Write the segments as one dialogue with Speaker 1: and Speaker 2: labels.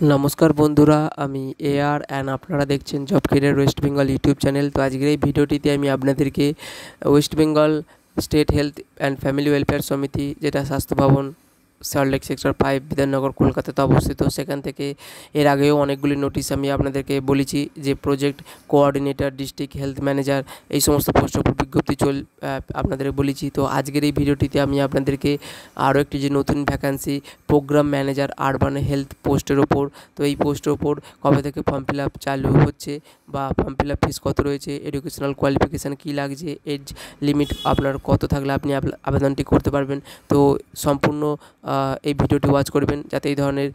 Speaker 1: नमस्कार बंधुरा आमी एआर एंड आपनारा देखছেন job career West Bengal YouTube channel. तो आजकेर এই ভিডিওটিতে আমি আপনাদেরকে West Bengal state health and family welfare সমিতি যেটা স্বাস্থ্য ভবন সল্টলেক সেক্টর 5 বিধাননগর কলকাতাতে অবস্থিত, সেখান থেকে এর আগেও অনেকগুলি নোটিশ আমি আপনাদেরকে বলেছি যে project coordinator, district health manager এই সমস্ত পোস্টের উপর বিজ্ঞপ্তি আপনাদের বলেছি। তো আজকের এই ভিডিওটিতে আমি আপনাদেরকে আরও একটি যে নতুন vacancy program manager urban health পোস্টের ওপর, তো এই পোস্টের ওপর কবে থেকে ফর্ম ফিল আপ চালু হচ্ছে বা ফর্ম ফিল আপ ফিস কত রয়েছে, এডুকেশনাল কোয়ালিফিকেশান কী লাগছে, এজ লিমিট আপনার কত থাকলে আপনি আবেদনটি করতে পারবেন। তো সম্পূর্ণ এই ভিডিওটি ওয়াচ করবেন যাতে এই ধরনের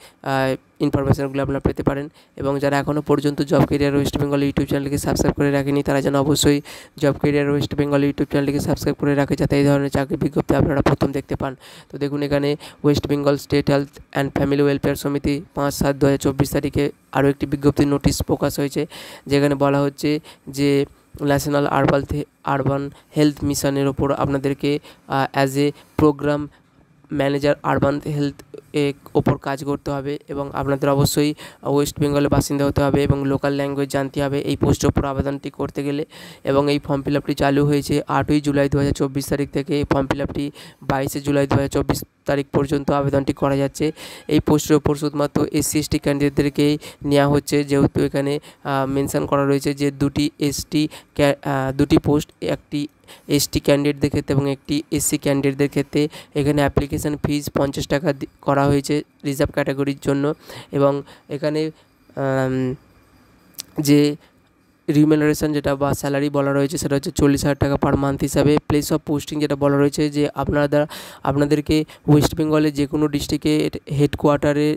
Speaker 1: ইনফরমেশানগুলো আপনারা পেতে পারেন। এবং যারা এখনও পর্যন্ত job career West Bengal YouTube চ্যানেলকে সাবস্ক্রাইব করে রাখেনি তারা যেন অবশ্যই job career West Bengal YouTube চ্যানেলকে সাবস্ক্রাইব করে রাখে যাতে এই ধরনের চাকরি বিজ্ঞপ্তি আপনারা প্রথম দেখতে পান। তো দেখুন, এখানে West Bengal state health and family welfare সমিতি 5/7/2024 তারিখে আরও একটি বিজ্ঞপ্তি নোটিশ প্রকাশ হয়েছে, যেখানে বলা হচ্ছে যে ন্যাশনাল আরবান হেলথ মিশনের ওপর আপনাদেরকে as a program manager urban health ওপর কাজ করতে হবে এবং আপনাদের অবশ্যই ওয়েস্ট বেঙ্গলের বাসিন্দা হতে হবে এবং লোকাল ল্যাঙ্গুয়েজ জানতে হবে এই পোস্টের ওপর আবেদনটি করতে গেলে। এবং এই ফর্ম ফিল আপটি চালু হয়েছে 8ই জুলাই 2024 তারিখ থেকে। ফর্ম ফিল আপটি 22শে জুলাই 2024 তারিখ পর্যন্ত আবেদনটি করা যাচ্ছে। এই পোস্টের ওপর শুধুমাত্র SC/ST ক্যান্ডিডেটদেরকেই নেওয়া হচ্ছে, যেহেতু এখানে মেনশন করা রয়েছে যে দুটি পোস্ট, একটি ST ক্যান্ডিডেটদের ক্ষেত্রে এবং একটি SC ক্যান্ডিডেটদের ক্ষেত্রে। এখানে অ্যাপ্লিকেশান ফিস 50 টাকা করা হয়েছে রিজার্ভ ক্যাটাগরির জন্য। এবং এখানে যে রিমিউনারেশন যেটা বা স্যালারি বলা রয়েছে সেটা হচ্ছে 40,000 টাকা পার মান্থ হিসাবে। প্লেস অফ পোস্টিং যেটা বলা রয়েছে যে আপনাদেরকে ওয়েস্ট বেঙ্গলের যে কোনো ডিস্ট্রিক্টে হেডকোয়ার্টারে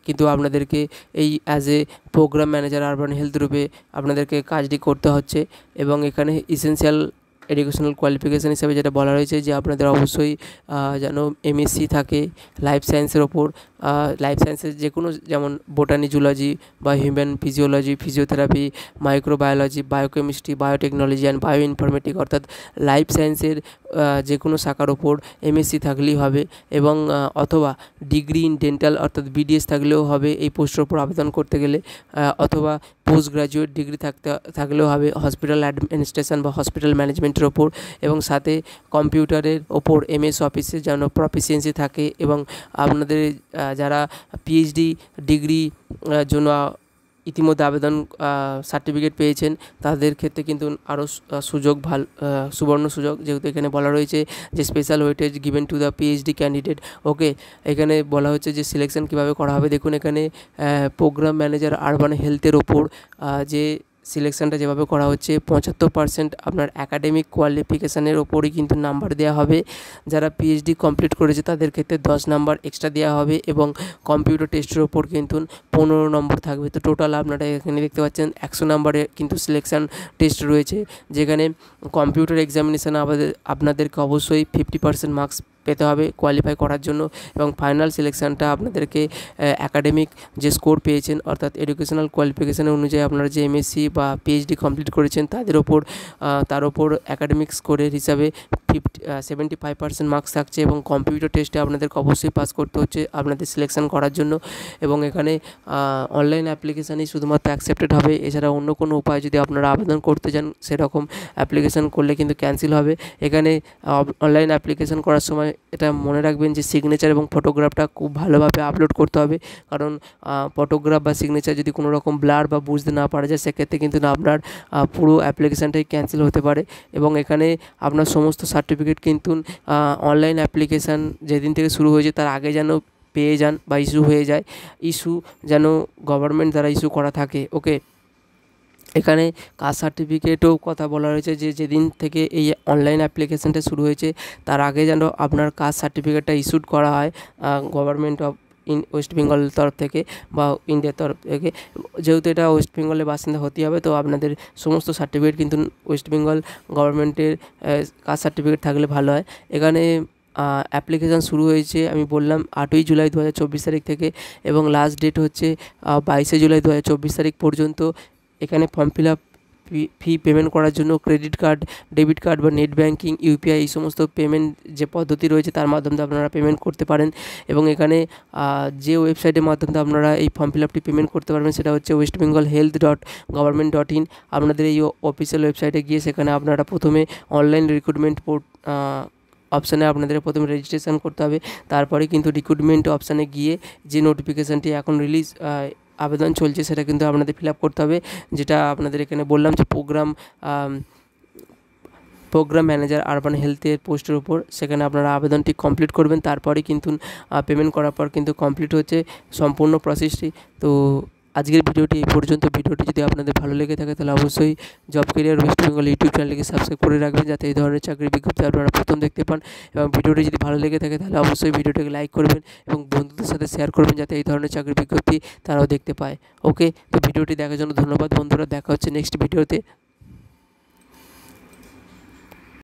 Speaker 1: কিন্তু আপনাদেরকে এই as a program manager urban health রূপে আপনাদেরকে কাজটি করতে হচ্ছে। এবং এখানে ইসেনশিয়াল এডুকেশনাল কোয়ালিফিকেশান হিসাবে যেটা বলা রয়েছে যে আপনাদের অবশ্যই যেন MSc থাকে লাইফ সায়েন্সের ওপর। লাইফ সায়েন্সের যে কোনো, যেমন বোটানি, জুলজি বা human physiology, physiotherapy, microbiology, biochemistry, biotechnology and bio informatic, অর্থাৎ লাইফ সায়েন্সের যে কোনো শাখার ওপর MSc থাকলেই হবে। এবং অথবা ডিগ্রি ইন ডেন্টাল অর্থাৎ BDS থাকলেও হবে এই পোস্টের ওপর আবেদন করতে গেলে। অথবা পোস্ট গ্রাজুয়েট ডিগ্রি থাকলেও হবে হসপিটাল অ্যাডমিনিস্ট্রেশন বা হসপিটাল ম্যানেজমেন্টের ওপর। এবং সাথে কম্পিউটারের ওপর MS অফিসে যেন প্রফিসিয়েন্সি থাকে। এবং আপনাদের যারা PhD ডিগ্রি জন্য ইতিমধ্যে আবেদন সার্টিফিকেট পেয়েছেন তাদের ক্ষেত্রে কিন্তু আরও সুযোগ সুবর্ণ সুযোগ, যেহেতু এখানে বলা রয়েছে যে special weightage given to the PhD candidate. Okay, এখানে বলা হচ্ছে যে সিলেকশন কীভাবে করা হবে। দেখুন, এখানে প্রোগ্রাম ম্যানেজার আরবান হেলথের ওপর যে সিলেকশানটা যেভাবে করা হচ্ছে 75% আপনার অ্যাকাডেমিক কোয়ালিফিকেশানের ওপরই কিন্তু নাম্বার দেওয়া হবে। যারা PhD কমপ্লিট করেছে তাদের ক্ষেত্রে 10 নাম্বার এক্সট্রা দেওয়া হবে এবং কম্পিউটার টেস্টের ওপর কিন্তু 15 নম্বর থাকবে। তো টোটাল আপনারা এখানে দেখতে পাচ্ছেন 100 নাম্বারের কিন্তু সিলেকশান টেস্ট রয়েছে, যেখানে কম্পিউটার এক্সামিনেশান আপনাদেরকে অবশ্যই 50% মার্কস পেতে হবে কোয়ালিফাই করার জন্য। এবং ফাইনাল সিলেকশানটা আপনাদেরকে অ্যাকাডেমিক যে স্কোর পেয়েছেন অর্থাৎ এডুকেশনাল কোয়ালিফিকেশানের অনুযায়ী আপনারা যে MSc বা PhD কমপ্লিট করেছেন তার ওপর অ্যাকাডেমিক স্কোরের হিসাবে 75% মার্কস থাকছে। এবং কম্পিউটার টেস্টে আপনাদেরকে অবশ্যই পাস করতে হচ্ছে আপনাদের সিলেকশান করার জন্য। এবং এখানে অনলাইন অ্যাপ্লিকেশানই শুধুমাত্র অ্যাকসেপ্টেড হবে। এছাড়া অন্য কোনো উপায় যদি আপনারা আবেদন করতে চান সেরকম অ্যাপ্লিকেশান করলে কিন্তু ক্যান্সেল হবে। এখানে অনলাইন অ্যাপ্লিকেশান করার সময় এটা মনে রাখবেন যে সিগনেচার এবং ফটোগ্রাফটা খুব ভালোভাবে আপলোড করতে হবে, কারণ ফটোগ্রাফ বা সিগনেচার যদি কোনো রকম ব্লার বা বুঝতে না পারা যায় সেক্ষেত্রে কিন্তু আপনার পুরো অ্যাপ্লিকেশানটাই ক্যান্সেল হতে পারে। এবং এখানে আপনার সমস্ত সার্টিফিকেট কিন্তু অনলাইন অ্যাপ্লিকেশান যেদিন থেকে শুরু হয়েছে তার আগে যেন পেয়ে যান বা ইস্যু হয়ে যায়, ইস্যু যেন গভর্নমেন্ট দ্বারা ইস্যু করা থাকে। ওকে, এখানে কাস্ট সার্টিফিকেটও কথা বলা রয়েছে যে যেদিন থেকে এই অনলাইন অ্যাপ্লিকেশানটা শুরু হয়েছে তার আগে যেন আপনার কাস্ট সার্টিফিকেটটা ইস্যুড করা হয় গভর্নমেন্ট অফ ওয়েস্ট বেঙ্গলের তরফ থেকে বা ইন্ডিয়ার তরফ থেকে। যেহেতু এটা ওয়েস্ট বেঙ্গলের বাসিন্দা হতে হবে, তো আপনাদের সমস্ত সার্টিফিকেট কিন্তু ওয়েস্ট বেঙ্গল গভর্নমেন্টের কাস্ট সার্টিফিকেট থাকলে ভালো হয়। এখানে অ্যাপ্লিকেশান শুরু হয়েছে আমি বললাম 8ই জুলাই 2024 তারিখ থেকে এবং লাস্ট ডেট হচ্ছে 22শে জুলাই 2024 তারিখ পর্যন্ত। এখানে form fill up fee payment করার জন্য ক্রেডিট কার্ড, ডেবিট কার্ড বা নেট ব্যাঙ্কিং, ইউপিআই এই সমস্ত পেমেন্ট যে পদ্ধতি রয়েছে তার মাধ্যমে আপনারা পেমেন্ট করতে পারেন। এবং এখানে যে ওয়েবসাইটের মাধ্যমে আপনারা এই ফর্ম ফিল আপটি পেমেন্ট করতে পারবেন সেটা হচ্ছে westbengalhealth.government.in। আপনাদের এই অফিসিয়াল ওয়েবসাইটে গিয়ে সেখানে আপনারা প্রথমে অনলাইন রিক্রুটমেন্ট অপশানে আপনাদের প্রথমে রেজিস্ট্রেশন করতে হবে। তারপরে কিন্তু রিক্রুটমেন্ট অপশানে গিয়ে যে নোটিফিকেশানটি এখন রিলিজ আবেদন চলছে সেটা কিন্তু আপনাদের ফিল আপ করতে হবে, যেটা আপনাদের এখানে বললাম যে প্রোগ্রাম ম্যানেজার আরবান হেলথের পোস্টের উপর। সেখানে আপনারা আবেদনটি কমপ্লিট করবেন, তারপরে কিন্তু পেমেন্ট করার পর কিন্তু কমপ্লিট হচ্ছে সম্পূর্ণ প্রসেসটি। তো আজকের ভিডিওটি এই পর্যন্ত। ভিডিওটি যদি আপনাদের ভালো লেগে থাকে তাহলে অবশ্যই job career West Bengal YouTube চ্যানেলকে সাবস্ক্রাইব করে রাখবেন, যাতে এই ধরনের চাকরির বিজ্ঞপ্তি আপনারা প্রথম দেখতে পান। এবং ভিডিওটি যদি ভালো লেগে থাকে তাহলে অবশ্যই ভিডিওটিকে লাইক করবেন এবং বন্ধুদের সাথে শেয়ার করবেন, যাতে এই ধরনের চাকরির বিজ্ঞপ্তি তারাও দেখতে পায়। ওকে, তো ভিডিওটি দেখার জন্য ধন্যবাদ বন্ধুরা। দেখা হচ্ছে নেক্সট ভিডিওতে।